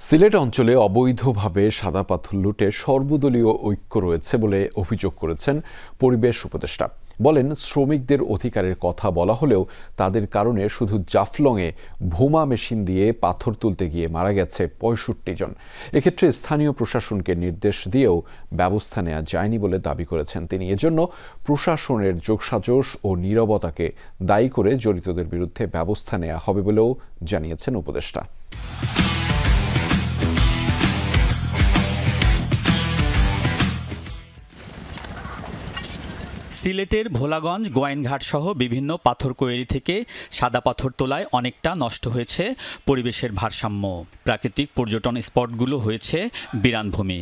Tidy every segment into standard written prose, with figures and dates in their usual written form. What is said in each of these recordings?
সিলেট অঞ্চলে অবৈধভাবে সাদা পাথর লুটে সর্বদলীয় ঐক্য রয়েছে বলে অভিযোগ করেছেন পরিবেশ উপদেষ্টা। বলেন, শ্রমিকদের অধিকারের কথা বলা হলেও তাদের কারণে শুধু জাফলংয়ে বোমা মেশিন দিয়ে পাথর তুলতে গিয়ে মারা গেছে ৬৫ জন। এক্ষেত্রে স্থানীয় প্রশাসনকে নির্দেশ দিয়েও ব্যবস্থা নেওয়া যায়নি বলে দাবি করেছেন তিনি। এজন্য প্রশাসনের যোগসাজশ ও নীরবতাকে দায়ী করে জড়িতদের বিরুদ্ধে ব্যবস্থা নেওয়া হবে বলেও জানিয়েছেন উপদেষ্টা। সিলেটের ভোলাগঞ্জ, গোয়াইনঘাট সহ বিভিন্ন পাথর কোয়েরি থেকে সাদা পাথর তোলায় অনেকটা নষ্ট হয়েছে পরিবেশের ভারসাম্য। প্রাকৃতিক পর্যটন স্পটগুলো হয়েছে বিরানভূমি।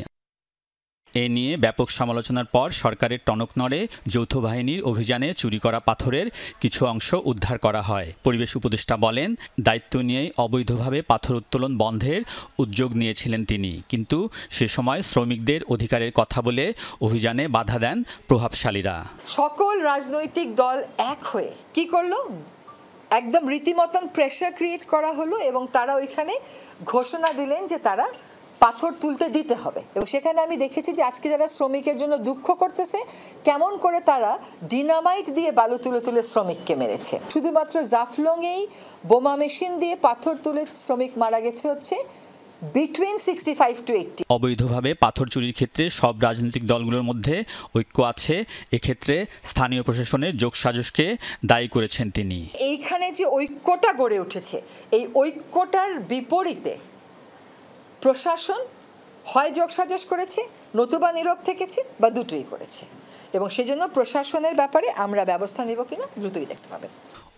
এ নিয়ে ব্যাপক সমালোচনার পর সরকারের টনক নড়ে যৌথ বাহিনীর অভিযানে চুরি করা পাথরের কিছু অংশ উদ্ধার করা হয়। পরিবেশ উপদেষ্টা বলেন, দায়িত্ব নিয়েই অবৈধভাবে পাথর উত্তোলন বন্ধের উদ্যোগ নিয়েছিলেন তিনি, কিন্তু সে সময় শ্রমিকদের অধিকারের কথা বলে অভিযানে বাধা দেন প্রভাবশালীরা। সকল রাজনৈতিক দল এক হয়ে কি করলো, একদম রীতিমতন প্রেসার ক্রিয়েট করা হলো এবং তারা ওইখানে ঘোষণা দিলেন যে তারা পাথর তুলতে দিতে হবে। এবং সেখানে আমি দেখেছি যে আজকে যারা শ্রমিকের জন্য দুঃখ করতেছে, কেমন করে তারা ডিনামাইট দিয়ে বালু তুলে তুলে শ্রমিককে মেরেছে। শুধুমাত্র জাফলংয়েই বোমা মেশিন দিয়ে পাথর তুলে শ্রমিক মারা গেছে হচ্ছে বিটুইন 65 to 80। অবৈধভাবে পাথর চুরির ক্ষেত্রে সব রাজনৈতিক দলগুলোর মধ্যে ঐক্য আছে। এক্ষেত্রে স্থানীয় প্রশাসনের যোগসাজশকে দায়ী করেছেন তিনি। এইখানে যে ঐক্যটা গড়ে উঠেছে, এই ঐক্যটার বিপরীতে প্রশাসন হয় যোগসাজশ করেছে, নতুবা নীরব থেকেছে, বা দুটোই করেছে। এবং সেজন্য প্রশাসনের ব্যাপারে আমরা ব্যবস্থা নেব কিনা দ্রুতই দেখতে পাবেন।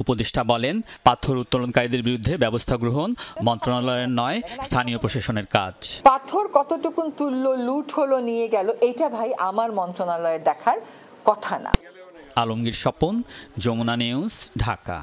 উপদেষ্টা বলেন, পাথর উত্তোলনকারীদের বিরুদ্ধে ব্যবস্থা গ্রহণ মন্ত্রণালয়ের নয়, স্থানীয় প্রশাসনের কাজ। পাথর কতটুকুন তুললো, লুট হলো, নিয়ে গেল, এটা ভাই আমার মন্ত্রণালয়ের দেখার কথা না। আলমগীর স্বপন, যমুনা নিউজ, ঢাকা।